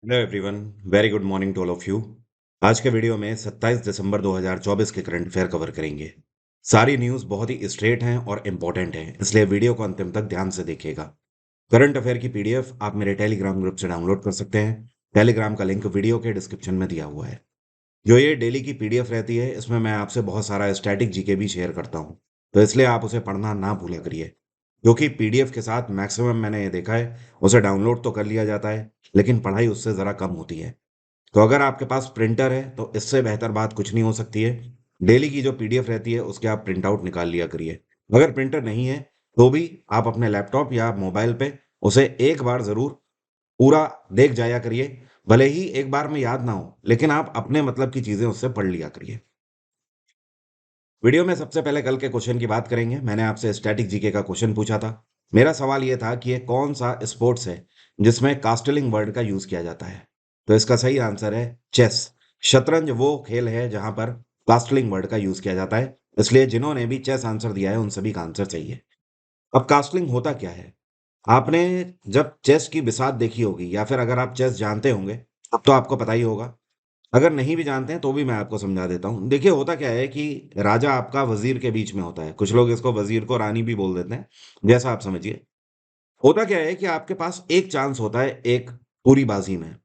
Hello everyone. Very good morning to all of you. आज के video में 27 दिसंबर 2024 के करंट अफेयर कवर करेंगे। सारी न्यूज़ बहुत ही स्ट्रेट हैं और इम्पोर्टेंट हैं, इसलिए वीडियो को अंतिम तक ध्यान से देखिएगा। करंट अफेयर की पीडीएफ आप मेरे टेलीग्राम ग्रुप से डाउनलोड कर सकते हैं। टेलीग्राम का लिंक वीडियो के डिस्क्रिप्शन में दिया हुआ है। जो ये डेली की पीडीएफ रहती है, इसमें मैं आपसे बहुत सारा स्टैटिक जीके भी शेयर करता हूँ, तो इसलिए आप उसे पढ़ना ना भूला करिए। क्योंकि पीडीएफ के साथ मैक्सिमम मैंने ये देखा है, उसे डाउनलोड तो कर लिया जाता है, लेकिन पढ़ाई उससे ज़रा कम होती है। तो अगर आपके पास प्रिंटर है तो इससे बेहतर बात कुछ नहीं हो सकती है। डेली की जो पीडीएफ रहती है उसके आप प्रिंट आउट निकाल लिया करिए। अगर प्रिंटर नहीं है तो भी आप अपने लैपटॉप या मोबाइल पे उसे एक बार ज़रूर पूरा देख जाया करिए। भले ही एक बार में याद ना हो, लेकिन आप अपने मतलब की चीज़ें उससे पढ़ लिया करिए। वीडियो में सबसे पहले कल के क्वेश्चन की बात करेंगे। मैंने आपसे स्टैटिक जीके का क्वेश्चन पूछा था। मेरा सवाल ये था कि ये कौन सा स्पोर्ट्स है जिसमें कास्टलिंग वर्ड का यूज किया जाता है। तो इसका सही आंसर है चेस। शतरंज वो खेल है जहां पर कास्टलिंग वर्ड का यूज किया जाता है, इसलिए जिन्होंने भी चेस आंसर दिया है उन सभी का आंसर सही है। अब कास्टलिंग होता क्या है? आपने जब चेस की बिसात देखी होगी या फिर अगर आप चेस जानते होंगे तब तो आपको पता ही होगा। अगर नहीं भी जानते हैं तो भी मैं आपको समझा देता हूँ। देखिए, होता क्या है कि राजा आपका वजीर के बीच में होता है। कुछ लोग इसको वजीर को रानी भी बोल देते हैं, जैसा आप समझिए। होता क्या है कि आपके पास एक चांस होता है एक पूरी बाजी में,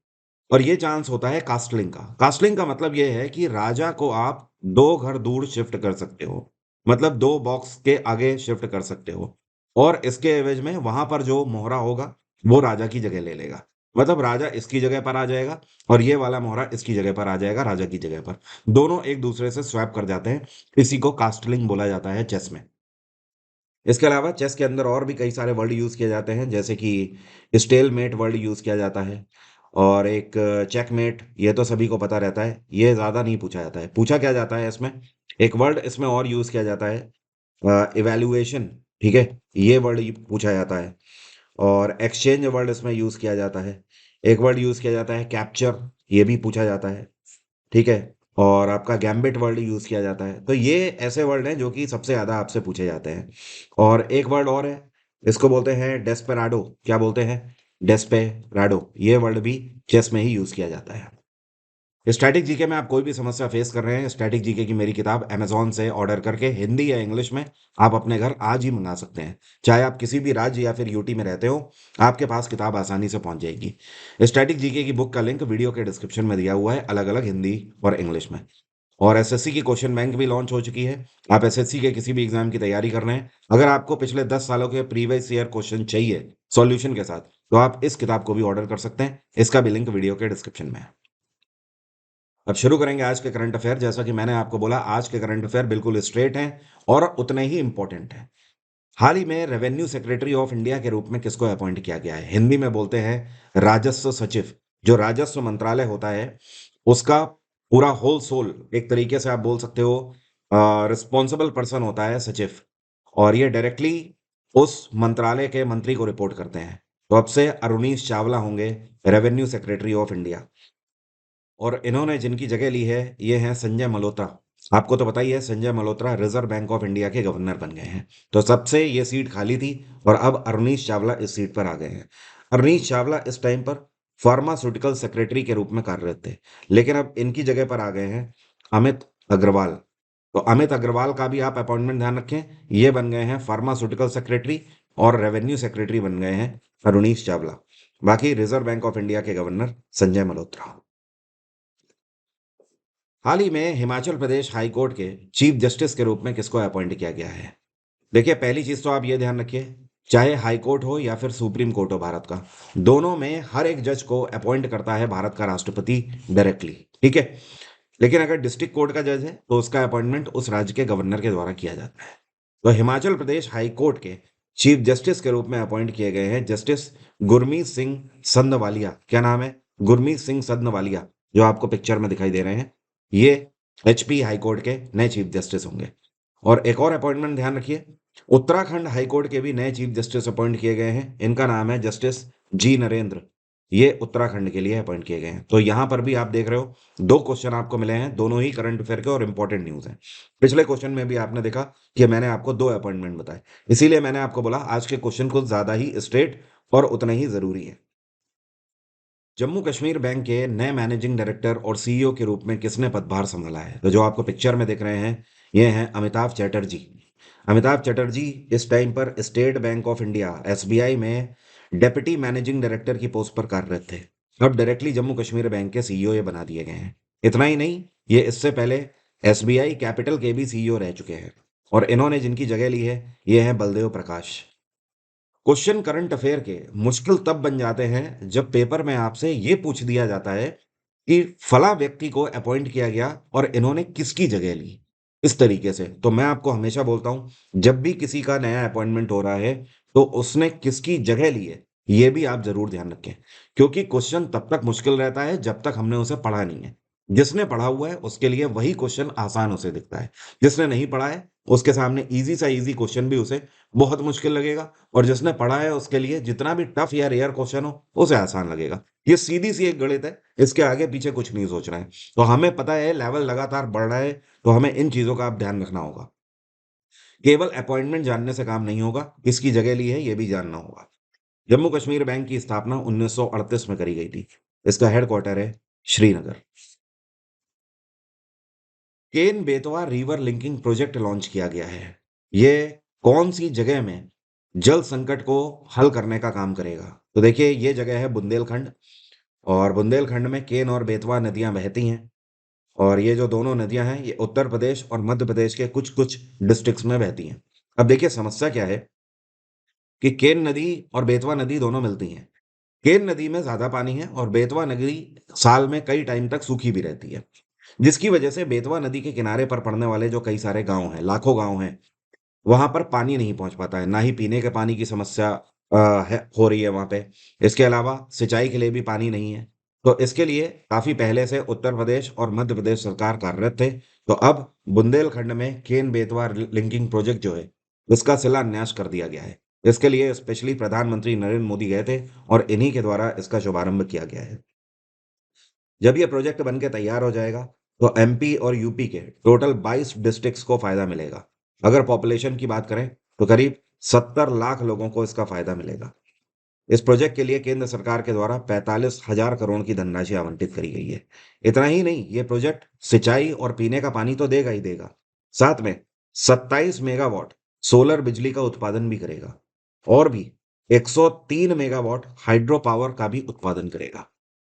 और ये चांस होता है कास्टलिंग का। कास्टलिंग का मतलब ये है कि राजा को आप दो घर दूर शिफ्ट कर सकते हो, मतलब दो बॉक्स के आगे शिफ्ट कर सकते हो, और इसके एवज में वहां पर जो मोहरा होगा वो राजा की जगह ले लेगा। मतलब राजा इसकी जगह पर आ जाएगा और ये वाला मोहरा इसकी जगह पर आ जाएगा, राजा की जगह पर। दोनों एक दूसरे से स्वैप कर जाते हैं। इसी को कास्टलिंग बोला जाता है चेस में। इसके अलावा चेस के अंदर और भी कई सारे वर्ड यूज किए जाते हैं, जैसे कि स्टेलमेट वर्ड यूज किया जाता है, और एक चेकमेट। ये तो सभी को पता रहता है, ये ज्यादा नहीं पूछा जाता है। पूछा क्या जाता है इसमें, एक वर्ड इसमें और यूज किया जाता है, इवैल्यूएशन। ठीक है, ये वर्ड पूछा जाता है। और एक्सचेंज वर्ड इसमें यूज किया जाता है। एक वर्ड यूज किया जाता है कैप्चर, ये भी पूछा जाता है। ठीक है। और आपका गैम्बिट वर्ड यूज किया जाता है। तो ये ऐसे वर्ड हैं जो कि सबसे ज्यादा आपसे पूछे जाते हैं। और एक वर्ड और है, इसको बोलते हैं डेस्पेराडो। क्या बोलते हैं? डेस्पेराडो। ये वर्ड भी चेस में ही यूज किया जाता है। स्टैटिक जीके में आप कोई भी समस्या फेस कर रहे हैं, स्टैटिक जीके की मेरी किताब अमेजोन से ऑर्डर करके हिंदी या इंग्लिश में आप अपने घर आज ही मंगा सकते हैं। चाहे आप किसी भी राज्य या फिर यूटी में रहते हो, आपके पास किताब आसानी से पहुंच जाएगी। स्टैटिक जीके की बुक का लिंक वीडियो के डिस्क्रिप्शन में दिया हुआ है, अलग अलग हिंदी और इंग्लिश में। और एसएससी की क्वेश्चन बैंक भी लॉन्च हो चुकी है। आप एसएससी के किसी भी एग्जाम की तैयारी कर रहे हैं, अगर आपको पिछले 10 सालों के प्रीवियस ईयर क्वेश्चन चाहिए सॉल्यूशन के साथ, तो आप इस किताब को भी ऑर्डर कर सकते हैं। इसका भी लिंक वीडियो के डिस्क्रिप्शन में है। अब शुरू करेंगे आज के करंट अफेयर। जैसा कि मैंने आपको बोला, आज के करंट अफेयर बिल्कुल स्ट्रेट हैं और उतने ही इंपॉर्टेंट हैं। हाल ही में रेवेन्यू सेक्रेटरी ऑफ इंडिया के रूप में किसको अपॉइंट किया गया है? हिंदी में बोलते हैं राजस्व सचिव। जो राजस्व मंत्रालय होता है उसका पूरा होल सोल, एक तरीके से आप बोल सकते हो, रिस्पॉन्सिबल पर्सन होता है सचिव। और ये डायरेक्टली उस मंत्रालय के मंत्री को रिपोर्ट करते हैं। तो अब से अरुणीश चावला होंगे रेवेन्यू सेक्रेटरी ऑफ इंडिया। और इन्होंने जिनकी जगह ली है ये हैं संजय मल्होत्रा। आपको तो पता ही है, Sanjay Malhotra reserve bank of India के गवर्नर बन गए हैं। तो सबसे ये सीट खाली थी और अब अरुणीश चावला इस सीट पर आ गए हैं। अरुणीश चावला इस टाइम पर फार्मास्यूटिकल सेक्रेटरी के रूप में कार्यरत थे, लेकिन अब इनकी जगह पर आ गए हैं अमित अग्रवाल। तो अमित अग्रवाल का भी आप अपॉइंटमेंट ध्यान रखें, ये बन गए हैं फार्मास्यूटिकल सेक्रेटरी, और रेवेन्यू सेक्रेटरी बन गए हैं अरुणीश चावला। बाकी रिजर्व बैंक ऑफ इंडिया के गवर्नर संजय मल्होत्रा। हाल ही में हिमाचल प्रदेश हाई कोर्ट के चीफ जस्टिस के रूप में किसको अपॉइंट किया गया है? देखिए, पहली चीज तो आप ये ध्यान रखिए, चाहे हाई कोर्ट हो या फिर सुप्रीम कोर्ट हो भारत का, दोनों में हर एक जज को अपॉइंट करता है भारत का राष्ट्रपति डायरेक्टली। ठीक है। लेकिन अगर डिस्ट्रिक्ट कोर्ट का जज है तो उसका अपॉइंटमेंट उस राज्य के गवर्नर के द्वारा किया जाता है। तो हिमाचल प्रदेश हाई कोर्ट के चीफ जस्टिस के रूप में अपॉइंट किए गए हैं जस्टिस गुरमीत सिंह संधवालिया। क्या नाम है? गुरमीत सिंह संधवालिया, जो आपको पिक्चर में दिखाई दे रहे हैं। ये एचपी हाई कोर्ट के नए चीफ जस्टिस होंगे। और एक और अपॉइंटमेंट ध्यान रखिए, उत्तराखंड हाई कोर्ट के भी नए चीफ जस्टिस अपॉइंट किए गए हैं। इनका नाम है जस्टिस जी नरेंद्र। ये उत्तराखंड के लिए अपॉइंट किए गए हैं। तो यहां पर भी आप देख रहे हो, दो क्वेश्चन आपको मिले हैं, दोनों ही करंट अफेयर के और इंपॉर्टेंट न्यूज हैं। पिछले क्वेश्चन में भी आपने देखा कि मैंने आपको दो अपॉइंटमेंट बताए, इसीलिए मैंने आपको बोला आज के क्वेश्चन कुछ ज्यादा ही स्ट्रेट और उतने ही जरूरी है। जम्मू कश्मीर बैंक के नए मैनेजिंग डायरेक्टर और सीईओ के रूप में किसने पदभार संभाला है? तो जो आपको पिक्चर में दिख रहे हैं, ये हैं अमिताभ चैटर्जी। अमिताभ चैटर्जी इस टाइम पर state bank of India SBI में डेप्यूटी मैनेजिंग डायरेक्टर की पोस्ट पर कार्यरत थे। अब डायरेक्टली जम्मू कश्मीर बैंक के सीईओ ये बना दिए गए हैं। इतना ही नहीं, ये इससे पहले एसबीआई कैपिटल के भी सीईओ रह चुके हैं। और इन्होंने जिनकी जगह ली है, ये हैं बलदेव प्रकाश। क्वेश्चन करंट अफेयर के मुश्किल तब बन जाते हैं जब पेपर में आपसे ये पूछ दिया जाता है कि फला व्यक्ति को अपॉइंट किया गया और इन्होंने किसकी जगह ली। इस तरीके से तो मैं आपको हमेशा बोलता हूं, जब भी किसी का नया अपॉइंटमेंट हो रहा है तो उसने किसकी जगह ली है, ये भी आप जरूर ध्यान रखें। क्योंकि क्वेश्चन तब तक मुश्किल रहता है जब तक हमने उसे पढ़ा नहीं है। जिसने पढ़ा हुआ है उसके लिए वही क्वेश्चन आसान उसे दिखता है। जिसने नहीं पढ़ा है उसके सामने इजी सा इजी क्वेश्चन भी उसे बहुत मुश्किल लगेगा। और जिसने पढ़ा है उसके लिए जितना भी टफ या रेयर क्वेश्चन हो उसे आसान लगेगा। ये सीधी सी एक गणित है, इसके आगे पीछे कुछ नहीं सोचना है। तो हमें पता है लेवल लगातार बढ़ रहा है, तो हमें इन चीजों का आप ध्यान रखना होगा। केवल अपॉइंटमेंट जानने से काम नहीं होगा, किसकी जगह ली है ये भी जानना होगा। जम्मू कश्मीर बैंक की स्थापना 1938 में करी गई थी। इसका हेडक्वार्टर है Srinagar. Ken Betwa river linking project launch किया गया है। ये कौन सी जगह में जल संकट को हल करने का काम करेगा? तो देखिए, ये जगह है बुंदेलखंड। और बुंदेलखंड में केन और बेतवा नदियां बहती हैं। और ये जो दोनों नदियां हैं, ये उत्तर प्रदेश और मध्य प्रदेश के कुछ कुछ डिस्ट्रिक्ट्स में बहती हैं। अब देखिए, समस्या क्या है कि केन नदी और बेतवा नदी दोनों मिलती हैं। केन नदी में ज्यादा पानी है और बेतवा नदी साल में कई टाइम तक सूखी भी रहती है। जिसकी वजह से बेतवा नदी के किनारे पर पड़ने वाले जो कई सारे गांव हैं, लाखों गांव हैं, वहां पर पानी नहीं पहुंच पाता है। ना ही पीने के पानी की समस्या हो रही है वहां पे। इसके अलावा सिंचाई के लिए भी पानी नहीं है। तो इसके लिए काफी पहले से उत्तर प्रदेश और मध्य प्रदेश सरकार कार्यरत थे। तो अब बुंदेलखंड में केन बेतवा लिंकिंग प्रोजेक्ट जो है, उसका शिलान्यास कर दिया गया है। इसके लिए स्पेशली प्रधानमंत्री नरेंद्र मोदी गए थे और इन्हीं के द्वारा इसका शुभारंभ किया गया है। जब ये प्रोजेक्ट बन के तैयार हो जाएगा तो एमपी और यूपी के टोटल 22 डिस्ट्रिक्ट्स को फायदा मिलेगा। अगर पॉपुलेशन की बात करें तो करीब 70 लाख लोगों को इसका फायदा मिलेगा। इस प्रोजेक्ट के लिए केंद्र सरकार के द्वारा 45,000 करोड़ की धनराशि आवंटित करी गई है। इतना ही नहीं, ये प्रोजेक्ट सिंचाई और पीने का पानी तो देगा ही देगा, साथ में 27 मेगावाट सोलर बिजली का उत्पादन भी करेगा। और भी 103 मेगावाट हाइड्रो पावर का भी उत्पादन करेगा।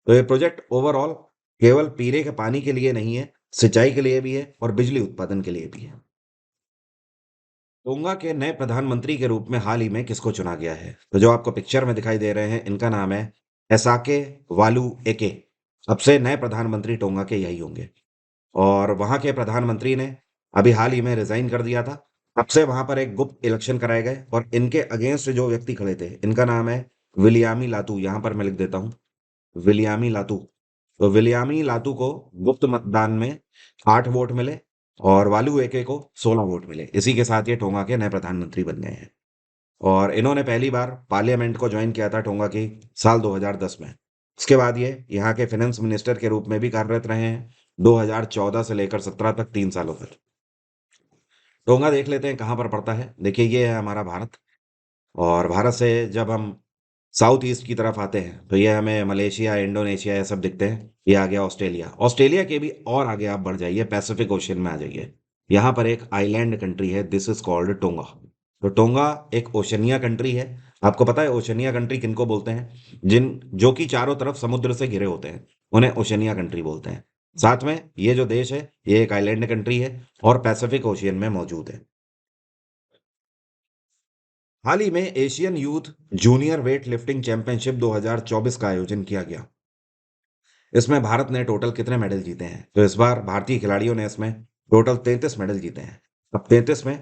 तो ये प्रोजेक्ट ओवरऑल केवल पीने के पानी के लिए नहीं है, सिंचाई के लिए भी है और बिजली उत्पादन के लिए भी है। टोंगा के नए प्रधानमंत्री के रूप में हाल ही में किसको चुना गया है? तो जो आपको पिक्चर में दिखाई दे रहे हैं, इनका नाम है एसाके वालू एके। अब से नए प्रधानमंत्री टोंगा के यही होंगे। और वहां के प्रधानमंत्री ने अभी हाल ही में रिजाइन कर दिया था। अब से वहां पर एक गुप्त इलेक्शन कराए गए और इनके अगेंस्ट जो व्यक्ति खड़े थे, इनका नाम है विलियामी लातू। यहां पर मैं लिख देता हूं, विलियामी लातू। तो विलियामी लातू को गुप्त मतदान में 8 वोट मिले और वालू एके को 16 वोट मिले। इसी के साथ ये टोंगा के नए प्रधानमंत्री बन गए हैं। और इन्होंने पहली बार पार्लियामेंट को ज्वाइन किया था टोंगा की साल 2010 में। उसके बाद ये यहाँ के फाइनेंस मिनिस्टर के रूप में भी कार्यरत रहे हैं 2014 से लेकर 17 तक, 3 सालों तक। टोंगा देख लेते हैं कहाँ पर पड़ता है। देखिए, ये है हमारा भारत। और भारत से जब हम साउथ ईस्ट की तरफ आते हैं तो ये हमें मलेशिया, इंडोनेशिया ये सब दिखते हैं। ये आ गया ऑस्ट्रेलिया। ऑस्ट्रेलिया के भी और आगे आप बढ़ जाइए, पैसिफिक ओशियन में आ जाइए। यहाँ पर एक आइलैंड कंट्री है, दिस इज कॉल्ड टोंगा। तो टोंगा एक ओशनिया कंट्री है। आपको पता है ओशनिया कंट्री किनको बोलते हैं? जिन जो कि चारों तरफ समुद्र से घिरे होते हैं, उन्हें ओशनिया कंट्री बोलते हैं। साथ में ये जो देश है, ये एक आइलैंड कंट्री है और पैसिफिक ओशियन में मौजूद है। हाल ही में Asian youth junior weight lifting championship 2024 का आयोजन किया गया। इसमें भारत ने टोटल कितने मेडल जीते हैं? तो इस बार भारतीय खिलाड़ियों ने इसमें टोटल 33 मेडल जीते हैं। अब 33 में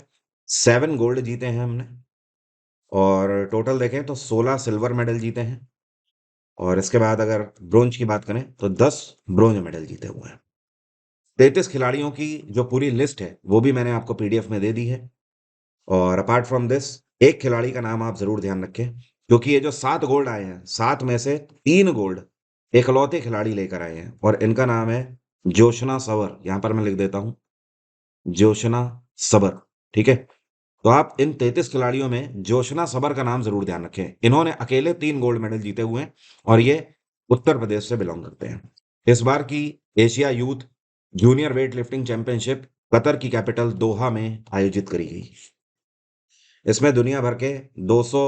7 गोल्ड जीते हैं हमने। और टोटल देखें तो 16 सिल्वर मेडल जीते हैं। और इसके बाद अगर ब्रोंज की बात करें तो 10 ब्रोंज मेडल जीते हुए हैं। 33 खिलाड़ियों की जो पूरी लिस्ट है वो भी मैंने आपको पीडीएफ में दे दी है। और अपार्ट फ्रॉम दिस, एक खिलाड़ी का नाम आप जरूर ध्यान रखें, क्योंकि ये जो 7 गोल्ड आए हैं, 7 में से 3 गोल्ड इकलौते खिलाड़ी लेकर आए हैं और इनका नाम है जोशना सवर। यहां पर मैं लिख देता हूं, जोशना सबर। ठीक है। तो आप इन 33 खिलाड़ियों में जोशना सबर का नाम जरूर ध्यान रखें। इन्होंने अकेले 3 गोल्ड मेडल जीते हुए हैं और ये उत्तर प्रदेश से बिलोंग करते हैं। इस बार की Asia youth junior weight lifting championship Qatar की कैपिटल दोहा में आयोजित करी गई। इसमें दुनिया भर के 200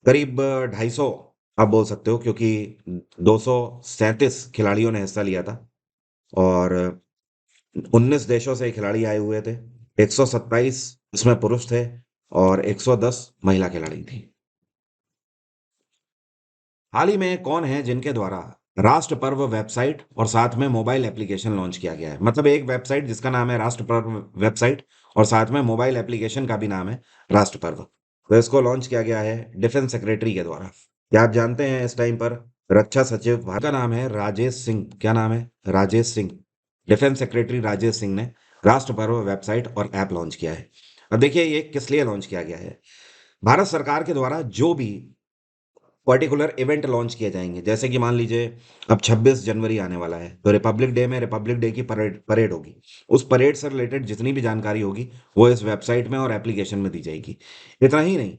करीब 250 आप बोल सकते हो, क्योंकि 237 खिलाड़ियों ने हिस्सा लिया था और 19 देशों से खिलाड़ी आए हुए थे। 127 इसमें पुरुष थे और 110 महिला खिलाड़ी थी। हाल ही में कौन है जिनके द्वारा राष्ट्र पर्व वेबसाइट और साथ में मोबाइल एप्लीकेशन लॉन्च किया गया है? मतलब एक वेबसाइट जिसका नाम है राष्ट्र पर्व वेबसाइट और साथ में मोबाइल एप्लीकेशन का भी नाम है राष्ट्र पर्व। तो इसको लॉन्च किया गया है डिफेंस सेक्रेटरी के द्वारा। क्या आप जानते हैं इस टाइम पर रक्षा सचिव भारत का नाम है राजेश सिंह? क्या नाम है? राजेश सिंह। डिफेंस सेक्रेटरी राजेश सिंह ने राष्ट्र पर्व वेबसाइट और ऐप लॉन्च किया है। अब देखिए ये किस लिए लॉन्च किया गया है। भारत सरकार के द्वारा जो भी पर्टिकुलर इवेंट लॉन्च किए जाएंगे, जैसे कि मान लीजिए अब 26 जनवरी आने वाला है तो रिपब्लिक डे में रिपब्लिक डे की परेड परेड होगी। उस परेड से रिलेटेड जितनी भी जानकारी होगी वो इस वेबसाइट में और एप्लीकेशन में दी जाएगी। इतना ही नहीं,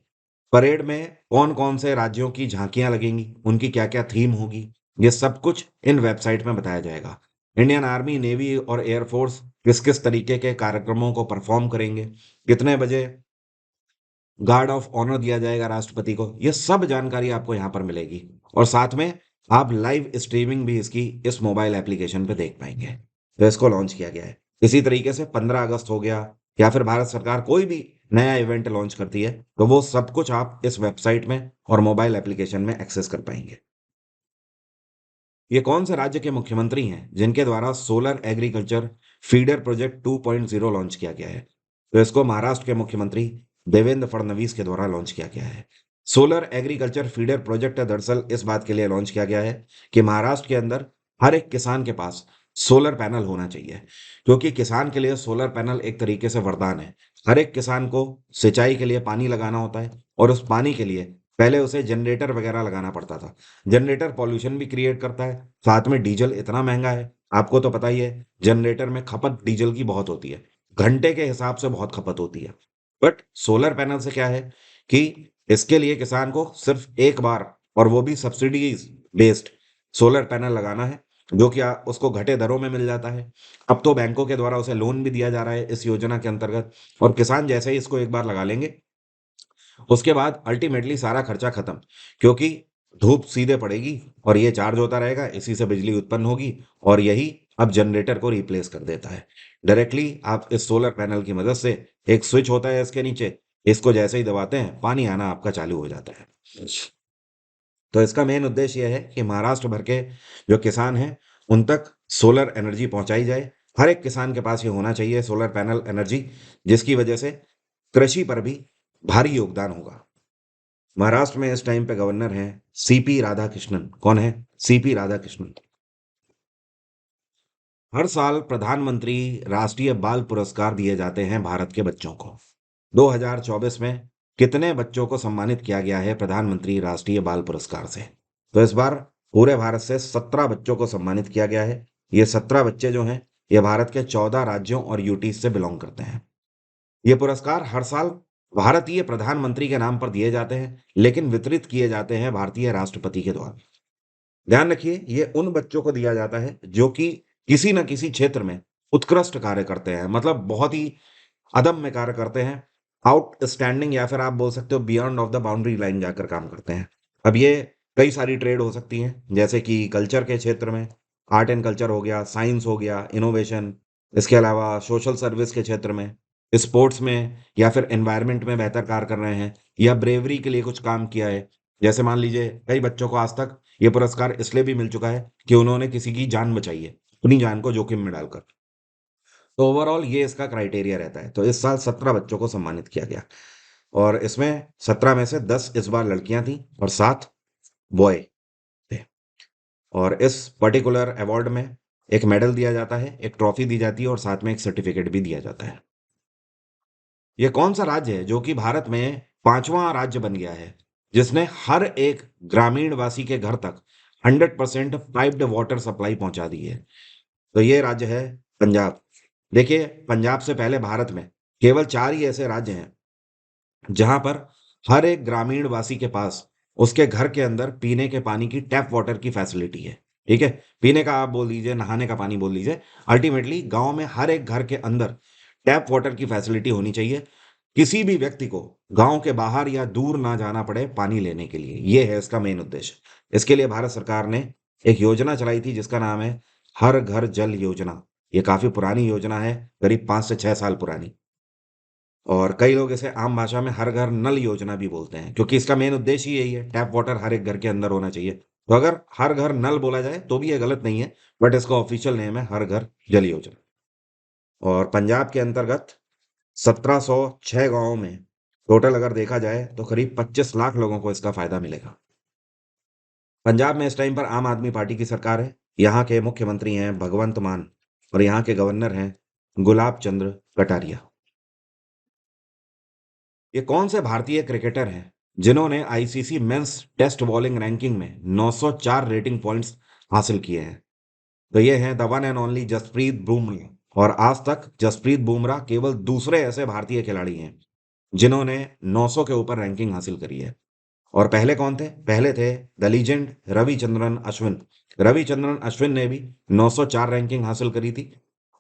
परेड में कौन कौन से राज्यों की झांकियां लगेंगी, उनकी क्या क्या थीम होगी, ये सब कुछ इन वेबसाइट में बताया जाएगा। इंडियन आर्मी, नेवी और एयरफोर्स किस किस तरीके के कार्यक्रमों को परफॉर्म करेंगे, कितने बजे गार्ड ऑफ ऑनर दिया जाएगा राष्ट्रपति को, ये सब जानकारी आपको यहाँ पर मिलेगी। और साथ में आप लाइव स्ट्रीमिंग भी इसकी इस मोबाइल एप्लीकेशन पे देख पाएंगे। तो इसको लॉन्च किया गया है। इसी तरीके से 15 अगस्त हो गया या फिर भारत सरकार कोई भी नया इवेंट लॉन्च करती है तो वो सब कुछ आप इस वेबसाइट में और मोबाइल एप्लीकेशन में एक्सेस कर पाएंगे। ये कौन से राज्य के मुख्यमंत्री हैं जिनके द्वारा solar agriculture feeder project 2.0 launch किया गया है? तो इसको महाराष्ट्र के मुख्यमंत्री देवेंद्र फडणवीस के द्वारा लॉन्च किया गया है। सोलर एग्रीकल्चर फीडर प्रोजेक्ट दरअसल इस बात के लिए लॉन्च किया गया है कि महाराष्ट्र के अंदर हर एक किसान के पास सोलर पैनल होना चाहिए, क्योंकि किसान के लिए सोलर पैनल एक तरीके से वरदान है। हर एक किसान को सिंचाई के लिए पानी लगाना होता है और उस पानी के लिए पहले उसे जनरेटर वगैरह लगाना पड़ता था। जनरेटर पॉल्यूशन भी क्रिएट करता है, साथ में डीजल इतना महंगा है, आपको तो पता ही है जनरेटर में खपत डीजल की बहुत होती है, घंटे के हिसाब से बहुत खपत होती है। बट सोलर पैनल से क्या है कि इसके लिए किसान को सिर्फ एक बार और वो भी सब्सिडीज बेस्ड सोलर पैनल लगाना है, जो कि उसको घटे दरों में मिल जाता है। अब तो बैंकों के द्वारा उसे लोन भी दिया जा रहा है इस योजना के अंतर्गत। और किसान जैसे ही इसको एक बार लगा लेंगे उसके बाद अल्टीमेटली सारा खर्चा खत्म, क्योंकि धूप सीधे पड़ेगी और ये चार्ज होता रहेगा, इसी से बिजली उत्पन्न होगी और यही अब जनरेटर को रिप्लेस कर देता है। डायरेक्टली आप इस सोलर पैनल की मदद से, एक स्विच होता है इसके नीचे, इसको जैसे ही दबाते हैं पानी आना आपका चालू हो जाता है। तो इसका मेन उद्देश्य यह है कि महाराष्ट्र भर के जो किसान हैं उन तक सोलर एनर्जी पहुंचाई जाए। हर एक किसान के पास ये होना चाहिए सोलर पैनल एनर्जी, जिसकी वजह से कृषि पर भी भारी योगदान होगा। महाराष्ट्र में इस टाइम पे गवर्नर हैं सीपी राधाकृष्णन। कौन है? सीपी राधाकृष्णन। हर साल प्रधानमंत्री राष्ट्रीय बाल पुरस्कार दिए जाते हैं भारत के बच्चों को। 2024 में कितने बच्चों को सम्मानित किया गया है प्रधानमंत्री राष्ट्रीय बाल पुरस्कार से? तो इस बार पूरे भारत से 17 बच्चों को सम्मानित किया गया है। ये 17 बच्चे जो हैं ये भारत के 14 राज्यों और यूटी से बिलोंग करते हैं। ये पुरस्कार हर साल भारतीय प्रधानमंत्री के नाम पर दिए जाते हैं, लेकिन वितरित किए जाते हैं भारतीय राष्ट्रपति के द्वारा। ध्यान रखिए ये उन बच्चों को दिया जाता है जो कि किसी न किसी क्षेत्र में उत्कृष्ट कार्य करते हैं, मतलब बहुत ही अदम्य कार्य करते हैं, आउटस्टैंडिंग, या फिर आप बोल सकते हो beyond of the boundary line जाकर काम करते हैं। अब ये कई सारी ट्रेड हो सकती हैं, जैसे कि कल्चर के क्षेत्र में आर्ट एंड कल्चर हो गया, साइंस हो गया, इनोवेशन, इसके अलावा सोशल सर्विस के क्षेत्र में, स्पोर्ट्स में, या फिर एनवायरनमेंट में बेहतर कार्य कर रहे हैं, या ब्रेवरी के लिए कुछ काम किया है। जैसे मान लीजिए कई बच्चों को आज तक ये पुरस्कार इसलिए भी मिल चुका है कि उन्होंने किसी की जान बचाई है, अपनी जान को जोखिम में डालकर। तो ओवरऑल ये इसका क्राइटेरिया रहता है। तो इस साल 17 बच्चों को सम्मानित किया गया और इसमें 17 में से 10 इस बार लड़कियां थी और 7 बॉय थे। और इस पर्टिकुलर अवार्ड में एक मेडल दिया जाता है, एक ट्रॉफी दी जाती है और साथ में एक सर्टिफिकेट भी दिया जाता है। ये कौन सा राज्य है जो कि भारत में पांचवां राज्य बन गया है जिसने हर एक ग्रामीण वासी के घर तक 100% पाइप्ड वाटर सप्लाई पहुंचा दी है? तो ये राज्य है पंजाब। देखिए पंजाब से पहले भारत में केवल 4 ही ऐसे राज्य हैं जहां पर हर एक ग्रामीण वासी के पास उसके घर के अंदर पीने के पानी की टैप वाटर की फैसिलिटी है। ठीक है, पीने का आप बोल दीजिए, नहाने का पानी बोल दीजिए, अल्टीमेटली गांव में हर एक घर के अंदर टैप वाटर की फैसिलिटी होनी चाहिए। किसी भी व्यक्ति को गांव के बाहर या दूर ना जाना पड़े पानी लेने के लिए, ये है इसका मेन उद्देश्य। इसके लिए भारत सरकार ने एक योजना चलाई थी जिसका नाम है हर घर जल योजना। ये काफी पुरानी योजना है, करीब 5 से 6 साल पुरानी। और कई लोग इसे आम भाषा में हर घर नल योजना भी बोलते हैं, क्योंकि इसका मेन उद्देश्य ही यही है, टैप वाटर हर एक घर के अंदर होना चाहिए। तो अगर हर घर नल बोला जाए तो भी ये गलत नहीं है, बट इसका ऑफिशियल नेम है हर घर जल योजना। और पंजाब के अंतर्गत 1706 गांवों में टोटल अगर देखा जाए तो करीब 25 लाख लोगों को इसका फायदा मिलेगा। पंजाब में इस टाइम पर आम आदमी पार्टी की सरकार है। यहाँ के मुख्यमंत्री हैं भगवंत मान और यहाँ के गवर्नर हैं गुलाब चंद्र कटारिया। ये कौन से भारतीय क्रिकेटर हैं जिन्होंने ICC men's test bowling ranking में 904 रेटिंग पॉइंट्स हासिल किए हैं? तो ये हैं the one and only Jasprit Bumrah. और आज तक जसप्रीत बुमराह केवल दूसरे ऐसे भारतीय खिलाड़ी हैं जिन्होंने 900 के ऊपर रैंकिंग हासिल करी है। और पहले कौन थे? पहले थे द लीजेंड रविचंद्रन अश्विन। रविचंद्रन अश्विन ने भी 904 रैंकिंग हासिल करी थी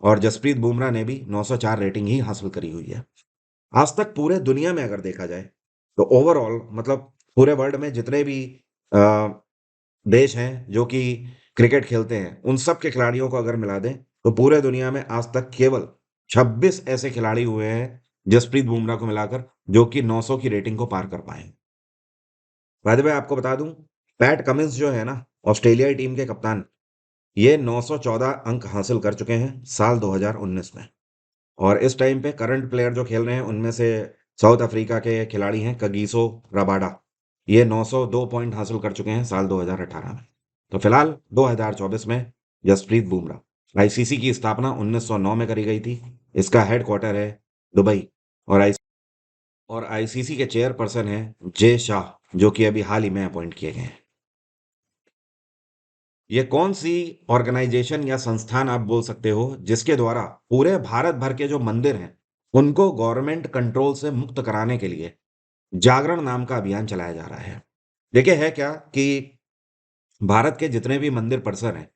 और जसप्रीत बुमराह ने भी 904 रेटिंग ही हासिल करी हुई है। आज तक पूरे दुनिया में अगर देखा जाए तो ओवरऑल मतलब पूरे वर्ल्ड में जितने भी अ, देश हैं जो कि क्रिकेट खेलते हैं, उन सब के खिलाड़ियों को अगर मिला दें तो पूरे दुनिया में आज तक केवल 26 ऐसे खिलाड़ी हुए हैं जसप्रीत बुमराह को मिलाकर जो कि 900 की रेटिंग को पार कर पाए। बाय द वे आपको बता दूं, पैट कमिंस जो है ना, ऑस्ट्रेलियाई टीम के कप्तान, ये 914 अंक हासिल कर चुके हैं साल 2019 में। और इस टाइम पे करंट प्लेयर जो खेल रहे हैं उनमें से साउथ अफ्रीका के खिलाड़ी हैं कगिसो रबाडा। ये 902 पॉइंट हासिल कर चुके हैं साल 2018 में। तो फिलहाल 2024 में जसप्रीत बुमराह। आईसीसी की स्थापना 1909 में करी गई थी। इसका हेडक्वार्टर है दुबई। और आईसीसी के चेयरपर्सन हैं जे शाह, जो कि अभी हाल ही में अपॉइंट किए गए हैं। ये कौन सी ऑर्गेनाइजेशन या संस्थान आप बोल सकते हो जिसके द्वारा पूरे भारत भर के जो मंदिर हैं उनको गवर्नमेंट कंट्रोल से मुक्त कराने के लिए जागरण नाम का अभियान चलाया जा रहा है? देखिए है क्या कि भारत के जितने भी मंदिर परिसर हैं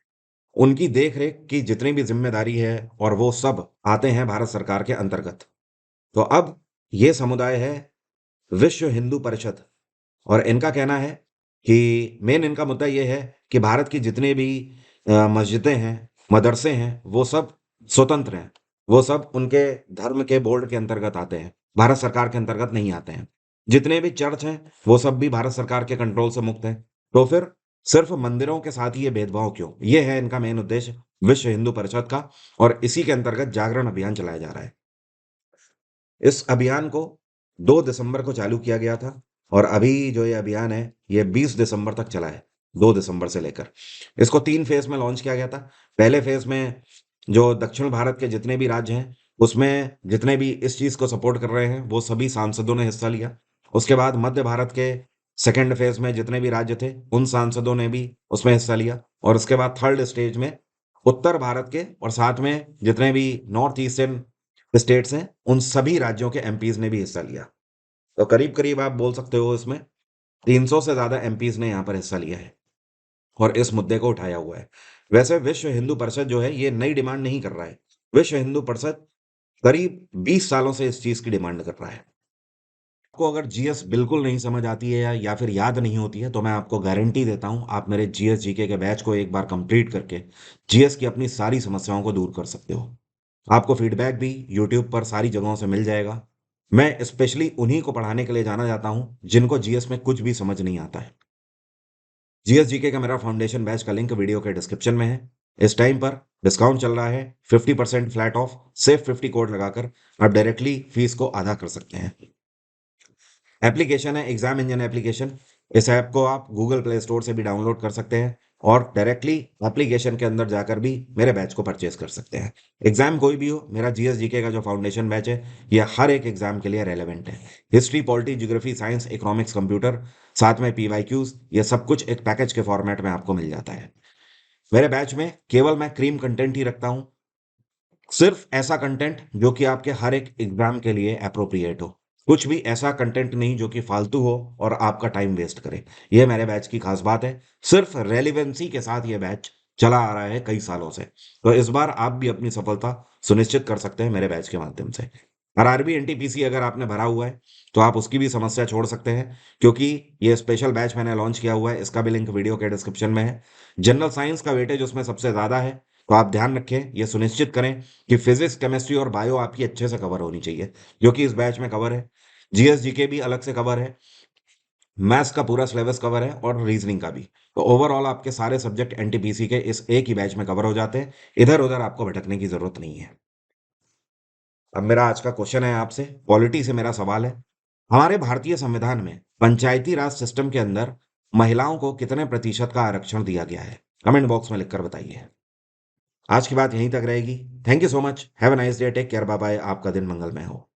उनकी देख रेख की जितनी भी जिम्मेदारी है और वो सब आते हैं भारत सरकार के अंतर्गत। तो अब ये समुदाय है विश्व हिंदू परिषद। और इनका कहना है कि मेन इनका मुद्दा ये है कि भारत की जितने भी मस्जिदें हैं, मदरसे हैं, वो सब स्वतंत्र हैं। वो सब उनके धर्म के बोर्ड के अंतर्गत आते हैं, भारत सरकार के अंतर्गत नहीं आते हैं। जितने भी चर्च हैं वो सब भी भारत सरकार के कंट्रोल से मुक्त हैं। तो फिर सिर्फ मंदिरों के साथ ही ये भेदभाव क्यों? ये है इनका मेन उद्देश्य विश्व हिंदू परिषद का। और इसी के अंतर्गत जागरण अभियान चलाया जा रहा है। इस अभियान को 2 दिसंबर को चालू किया गया था और अभी जो ये अभियान है ये 20 दिसंबर तक चला है। 2 दिसंबर से लेकर इसको 3 फेज में लॉन्च किया गया था। पहले फेज में जो दक्षिण भारत के जितने भी राज्य हैं उसमें जितने भी इस चीज को सपोर्ट कर रहे हैं वो सभी सांसदों ने हिस्सा लिया। उसके बाद मध्य भारत के सेकेंड फेज में जितने भी राज्य थे उन सांसदों ने भी उसमें हिस्सा लिया। और उसके बाद थर्ड स्टेज में उत्तर भारत के और साथ में जितने भी नॉर्थ ईस्टर्न स्टेट्स हैं उन सभी राज्यों के एमपीज ने भी हिस्सा लिया। तो करीब करीब आप बोल सकते हो इसमें 300 से ज्यादा एमपीज ने यहाँ पर हिस्सा लिया है और इस मुद्दे को उठाया हुआ है। वैसे विश्व हिंदू परिषद जो है ये नई डिमांड नहीं कर रहा है। विश्व हिंदू परिषद करीब 20 सालों से इस चीज की डिमांड कर रहा है। आपको अगर जीएस बिल्कुल नहीं समझ आती है या फिर याद नहीं होती है तो मैं आपको गारंटी देता हूं आप मेरे जीएस जीके के बैच को एक बार कंप्लीट करके जीएस की अपनी सारी समस्याओं को दूर कर सकते हो। आपको फीडबैक भी यूट्यूब पर सारी जगहों से मिल जाएगा। मैं स्पेशली उन्हीं को पढ़ाने के लिए जाना जाता हूं जिनको जीएस में कुछ भी समझ नहीं आता है। जीएस जीके का मेरा फाउंडेशन बैच का लिंक वीडियो के डिस्क्रिप्शन में है। इस टाइम पर डिस्काउंट चल रहा है 50% फ्लैट ऑफ। सेफ 50 कोड लगाकर आप डायरेक्टली फीस को आधा कर सकते हैं। एप्लीकेशन है एग्जाम इंजन एप्लीकेशन। इस ऐप को आप गूगल प्ले स्टोर से भी डाउनलोड कर सकते हैं और डायरेक्टली एप्लीकेशन के अंदर जाकर भी मेरे बैच को परचेज कर सकते हैं। एग्जाम कोई भी हो, मेरा जीएस जीके का जो फाउंडेशन बैच है ये हर एक एग्जाम के लिए रेलेवेंट है। History, polity, geography, science, economics, computer, साथ में पीवाईक्यूज, ये सब कुछ एक पैकेज के फॉर्मेट में आपको मिल जाता है। मेरे बैच में केवल मैं क्रीम कंटेंट ही रखता हूँ, सिर्फ ऐसा कंटेंट जो कि आपके हर एक एग्जाम के लिए अप्रोप्रिएट हो। कुछ भी ऐसा कंटेंट नहीं जो कि फालतू हो और आपका टाइम वेस्ट करे। ये मेरे बैच की खास बात है। सिर्फ रेलिवेंसी के साथ ये बैच चला आ रहा है कई सालों से। तो इस बार आप भी अपनी सफलता सुनिश्चित कर सकते हैं मेरे बैच के माध्यम से। और आरबी एनटीपीसी अगर आपने भरा हुआ है तो आप उसकी भी समस्या छोड़ सकते हैं, क्योंकि ये स्पेशल बैच मैंने लॉन्च किया हुआ है। इसका भी लिंक वीडियो के डिस्क्रिप्शन में है। जनरल साइंस का वेटेज उसमें सबसे ज्यादा है। तो आप ध्यान रखें, ये सुनिश्चित करें कि फिजिक्स, केमिस्ट्री और बायो आपकी अच्छे से कवर होनी चाहिए, जो कि इस बैच में कवर है। जीएस जीके भी अलग से कवर है। मैथ्स का पूरा सिलेबस कवर है और रीजनिंग का भी। तो ओवरऑल आपके सारे सब्जेक्ट एनटीपीसी के इस एक ही बैच में कवर हो जाते हैं। इधर उधर आपको भटकने की जरूरत नहीं है। अब मेरा आज का क्वेश्चन है आपसे, पॉलिटी से मेरा सवाल है। हमारे भारतीय संविधान में पंचायती राज सिस्टम के अंदर महिलाओं को कितने प्रतिशत का आरक्षण दिया गया है? कमेंट बॉक्स में लिखकर बताइए। आज की बात यहीं तक रहेगी। Thank you so much. Have a nice day. Take care. Bye bye. आपका दिन मंगलमय हो।